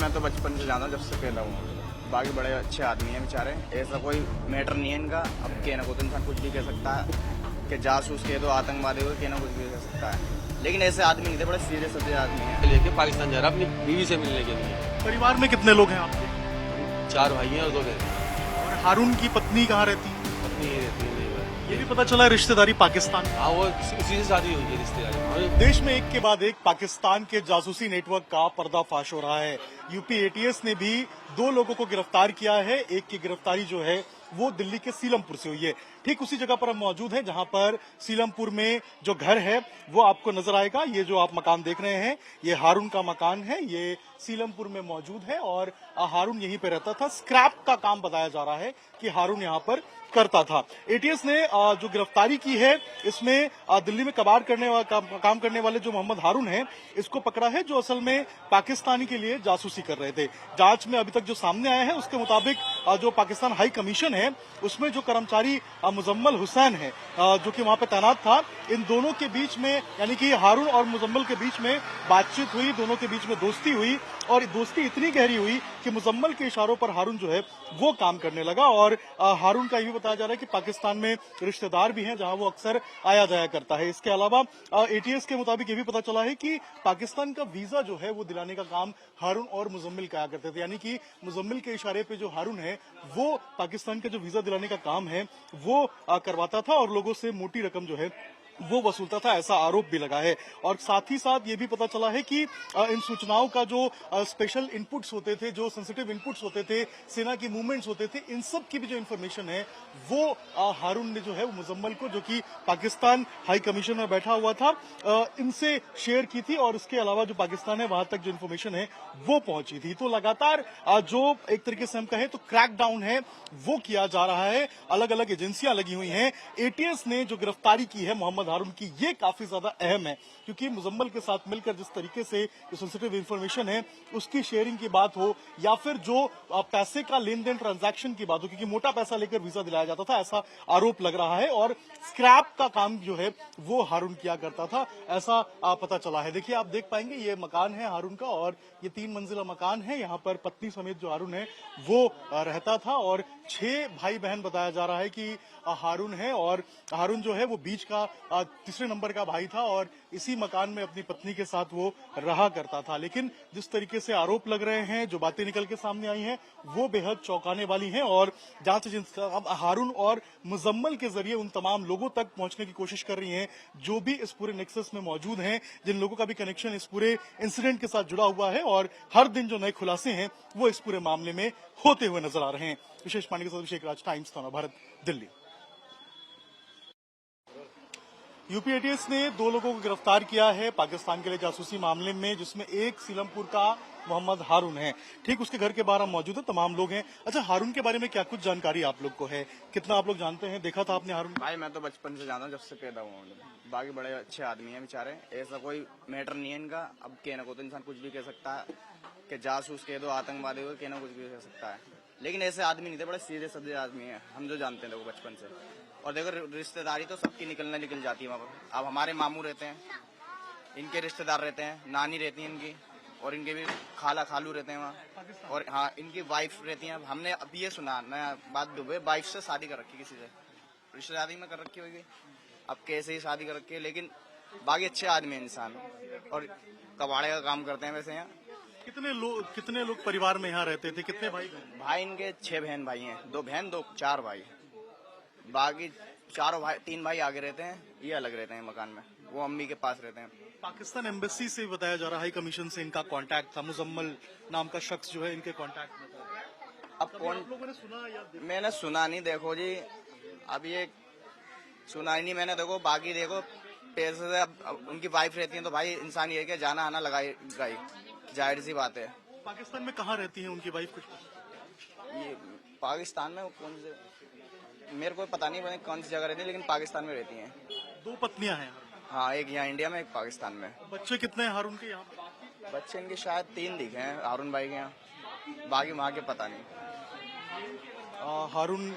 मैं तो बचपन से जानता हूँ, जब से पैदा हुआ। बाकी बड़े अच्छे आदमी हैं बेचारे, ऐसा कोई मैटर नहीं है इनका। अब कहना ना को तो इंसान कुछ भी कह सकता है कि जासूस कह दो, आतंकवादी हो, कहना कुछ भी कह सकता है, लेकिन ऐसे आदमी नहीं थे, बड़े सीरियस सच्चे आदमी हैं। लेके पाकिस्तान जा रहा अपनी बीवी से मिलने के लिए। परिवार में कितने लोग हैं आपके? 4 भाई हैं और 2 बहन। और हारून की पत्नी कहाँ रहती है? पत्नी ही रहती है। ये भी पता चला रिश्तेदारी पाकिस्तान। हाँ, वो उसी से शादी हुई है रिश्तेदारी। देश में एक के बाद एक पाकिस्तान के जासूसी नेटवर्क का पर्दाफाश हो रहा है। यूपी एटीएस ने भी 2 लोगों को गिरफ्तार किया है। एक की गिरफ्तारी जो है वो दिल्ली के सीलमपुर से हुई है। ठीक उसी जगह पर हम मौजूद हैं जहां पर सीलमपुर में जो घर है वो आपको नजर आएगा। ये जो आप मकान देख रहे हैं ये हारून का मकान है, ये सीलमपुर में मौजूद है और हारून यहीं पे रहता था। स्क्रैप का काम बताया जा रहा है कि हारून यहाँ पर करता था। एटीएस ने जो गिरफ्तारी की है इसमें दिल्ली में कबाड़ काम करने वाले जो मोहम्मद हारून है इसको पकड़ा है, जो असल में पाकिस्तानी के लिए जासूसी कर रहे थे। जांच में अभी तक जो सामने आया है उसके मुताबिक जो पाकिस्तान हाई कमीशन है उसमें जो कर्मचारी मुजम्मल हुसैन है जो कि वहां पे तैनात था, इन दोनों के बीच में यानी कि हारून और मुजम्मल के बीच में बातचीत हुई, दोनों के बीच में दोस्ती हुई और दोस्ती इतनी गहरी हुई कि मुजम्मल के इशारों पर हारून जो है वो काम करने लगा। और हारून का ये भी बताया जा रहा है कि पाकिस्तान में रिश्तेदार भी हैं जहां वो अक्सर आया जाया करता है। इसके अलावा एटीएस के मुताबिक ये भी पता चला है कि पाकिस्तान का वीजा जो है वो दिलाने का काम हारून और मुजम्मिल करा करते थे, यानी कि मुजम्मिल के इशारे पे जो हारून है वो पाकिस्तान का जो वीजा दिलाने का काम है वो करवाता था और लोगों से मोटी रकम जो है वो वसूलता था, ऐसा आरोप भी लगा है। और साथ ही साथ ये भी पता चला है कि इन सूचनाओं का जो स्पेशल इनपुट्स होते थे, जो सेंसिटिव इनपुट्स होते थे, सेना की मूवमेंट्स होते थे, इन सब की भी जो इन्फॉर्मेशन है वो हारून ने जो है वो मुजम्मल को, जो कि पाकिस्तान हाई कमीशन में बैठा हुआ था, इनसे शेयर की थी और इसके अलावा जो पाकिस्तान है वहां तक जो इन्फॉर्मेशन है वो पहुंची थी। तो लगातार जो एक तरीके से हम कहें तो क्रैकडाउन है वो किया जा रहा है, अलग अलग एजेंसियां लगी हुई हैं। एटीएस ने जो गिरफ्तारी की है मोहम्मद हारून की, ये काफी ज्यादा अहम है क्योंकि मुजम्मल के साथ मिलकर जिस तरीके से जो सेंसिटिव इंफॉर्मेशन है उसकी शेयरिंग की बात हो या फिर जो पैसे का लेन देन ट्रांजैक्शन की बात हो, क्योंकि मोटा पैसा लेकर वीजा दिलाया जाता था ऐसा आरोप लग रहा है और स्क्रैप का काम जो है वो हारून किया करता था, ऐसा पता चला है। देखिए आप देख पाएंगे ये मकान है हारून का और ये 3 मंजिला मकान है। यहाँ पर पत्नी समेत जो हारून है वो रहता था और 6 भाई बहन बताया जा रहा है कि हारून है और हारून जो है वो बीच का तीसरे नंबर का भाई था और इसी मकान में अपनी पत्नी के साथ वो रहा करता था। लेकिन जिस तरीके से आरोप लग रहे हैं, जो बातें निकल के सामने आई हैं वो बेहद चौंकाने वाली हैं और जांच एजेंसी अब हारून और मुजम्मल के जरिए उन तमाम लोगों तक पहुंचने की कोशिश कर रही हैं जो भी इस पूरे नेक्सस में मौजूद हैं, जिन लोगों का भी कनेक्शन इस पूरे इंसिडेंट के साथ जुड़ा हुआ है और हर दिन जो नए खुलासे हैं वो इस पूरे मामले में होते हुए नजर आ रहे हैं। विशेष पांडे के साथ अभिषेक राज, टाइम्स नव भारत, दिल्ली। यूपी एटीएस ने 2 लोगों को गिरफ्तार किया है पाकिस्तान के लिए जासूसी मामले में, जिसमें एक सीलमपुर का मोहम्मद हारून है। ठीक उसके घर के बाहर हम मौजूद हैं, तमाम लोग हैं। अच्छा, हारून के बारे में क्या कुछ जानकारी आप लोग को है? कितना आप लोग जानते हैं, देखा था आपने हारून? भाई मैं तो बचपन से जानता हूँ, जब से पैदा हुआ। बाकी बड़े अच्छे आदमी हैं बेचारे, ऐसा कोई मैटर नहीं है इनका। अब कहना को तो इंसान कुछ भी कह सकता है कि जासूस कह दो, आतंकवादी हो, कहना कुछ भी कह सकता है, लेकिन ऐसे आदमी नहीं थे, बड़े सीरियस सच्चे आदमी हैं हम जो जानते हैं देखो बचपन से। और देखो रिश्तेदारी तो सबकी निकल जाती है वहाँ पर। अब हमारे मामू रहते हैं, इनके रिश्तेदार रहते हैं, नानी रहती है इनकी और इनके भी खाला खालू रहते हैं वहाँ, और हाँ इनकी वाइफ रहती है। हमने अब ये सुना नया बात, दुबे वाइफ से शादी कर रखी, किसी से रिश्तेदारी में कर रखी होगी, अब कैसे ही शादी कर रखी है, लेकिन बाकी अच्छे आदमी है इंसान और कबाड़े का काम करते हैं वैसे यहाँ। कितने लोग परिवार में यहाँ रहते थे, कितने भाई बहन? भाई इनके 6 बहन भाई हैं, 2 बहन 4 भाई, बाकी 4 भाई 3 भाई आगे रहते हैं, ये अलग रहते हैं मकान में, वो अम्मी के पास रहते हैं। पाकिस्तान एम्बेसी से बताया जा रहा है, हाई कमीशन से इनका कांटेक्ट था, मुजम्मल नाम का शख्स जो है इनके कांटेक्ट में था। अब कौन, लोगों ने सुना या मैंने सुना नहीं, देखो जी अब ये सुना ही नहीं मैंने। देखो बाकी देखो पैसे से अब उनकी वाइफ रहती है तो भाई इंसान ये है कि जाना आना लगाएगा ही, जाहिर सी बात है। पाकिस्तान में कहाँ रहती है उनकी वाइफ? कुछ ये पाकिस्तान में कौन से, मेरे को पता नहीं कौन सी जगह रहती है, लेकिन पाकिस्तान में रहती हैं। 2 पत्नियां हैं। हाँ, एक यहाँ इंडिया में, एक पाकिस्तान में। बच्चे कितने हैं हारून के यहाँ? बच्चे इनके शायद 3 दिखे हैं हारून भाई के यहाँ, बाकी वहाँ के पता नहीं। हारून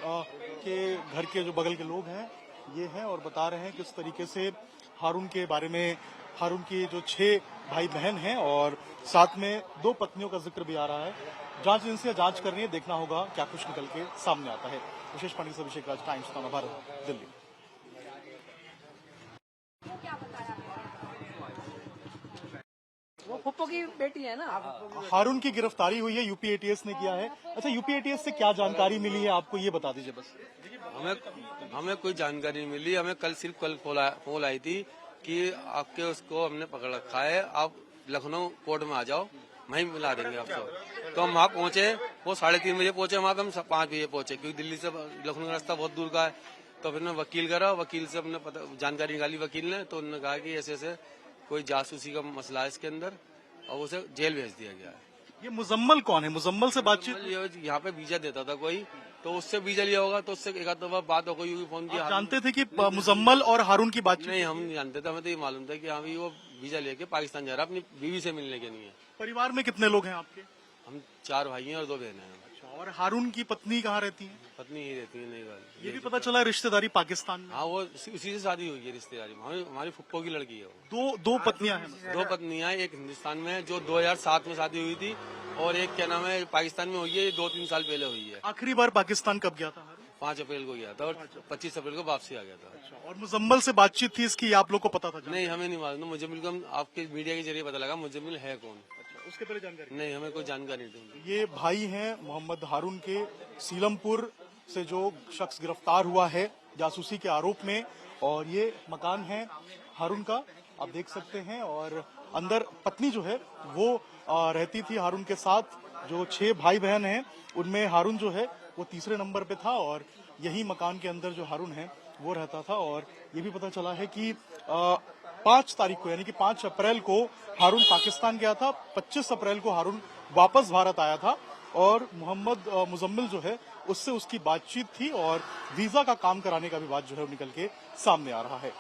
के घर के जो बगल के लोग हैं ये हैं और बता रहे हैं किस तरीके से हारून के बारे में हारून के जो 6 भाई बहन हैं और साथ में 2 पत्नियों का जिक्र भी आ रहा है। जांच एजेंसियां जांच कर रही है, देखना होगा क्या कुछ निकल के सामने आता है। विशेष पंडित से अभिषेक राज, टाइम्स नव भारत, दिल्ली। वो फुप्पो की बेटी है ना। हारून की गिरफ्तारी हुई है, यूपी एटीएस ने किया है। अच्छा, यूपी एटीएस से क्या जानकारी मिली है आपको, ये बता दीजिए बस। हमें कोई जानकारी नहीं मिली। हमें कल कॉल आई थी कि आपके उसको हमने पकड़ रखा है, आप लखनऊ कोर्ट में आ जाओ, वहीं मिला देंगे आपको। तो हम वहाँ पहुंचे, वो 3:30 बजे पहुंचे, वहाँ पे हम 5 बजे पहुंचे, क्योंकि दिल्ली से लखनऊ का रास्ता बहुत दूर का है। तो फिर वकील करा, वकील से हमने जानकारी निकाली वकील ने, तो उन्होंने कहा कि ऐसे ऐसे कोई जासूसी का मसला है इसके अंदर, और उसे जेल भेज दिया गया है। ये मुजम्मल कौन है? मुजम्मल से बातचीत? यहाँ पे वीजा देता था कोई, तो उससे वीजा लिया होगा, तो उससे एक आध दफा बात हो गई, फोन किया। आप जानते थे कि मुजम्मल और हारून की बातचीत? नहीं, हम नहीं जानते थे। हमें तो ये मालूम था कि हाँ भी वो वीजा लेके पाकिस्तान जा रहा है, अपनी बीवी से मिलने के लिए। परिवार में कितने लोग हैं आपके? हम 4 भाई हैं और 2 बहनें हैं। और हारून की पत्नी कहाँ रहती है? पत्नी ही रहती है, नहीं रहती। ये भी पता चला रिश्तेदारी पाकिस्तान में। हाँ, वो उसी से शादी हुई है रिश्तेदारी में। हमारी फुप्पो की लड़की है वो। दो पत्नियां हैं? 2 पत्नियां, एक हिंदुस्तान में है जो 2007 में शादी हुई थी, और एक क्या नाम है पाकिस्तान में हुई है, ये 2-3 साल पहले हुई है। आखिरी बार पाकिस्तान कब गया था हारून? 5 अप्रैल को गया था और 25 अप्रैल को वापसी आ गया था। और मुजम्मल से बातचीत थी इसकी, आप लोग को पता था? नहीं, हमें नहीं मालूम। मुझे बिल्कुल आपके मीडिया के जरिए पता लगा मुजम्मिल है कौन। उसके पहले जानकारी नहीं, हमें कोई जानकारी नहीं। ये भाई हैं मोहम्मद हारून के, सीलमपुर से जो शख्स गिरफ्तार हुआ है जासूसी के आरोप में, और ये मकान है हारून का, आप देख सकते हैं। और अंदर पत्नी जो है वो रहती थी हारून के साथ। जो 6 भाई बहन हैं उनमें हारून जो है वो तीसरे नंबर पे था, और यही मकान के अंदर जो हारून है वो रहता था। और ये भी पता चला है कि 5 तारीख को, यानी कि 5 अप्रैल को हारून पाकिस्तान गया था, 25 अप्रैल को हारून वापस भारत आया था, और मोहम्मद मुजम्मिल जो है उससे उसकी बातचीत थी, और वीजा का काम कराने का भी बात जो है निकल के सामने आ रहा है।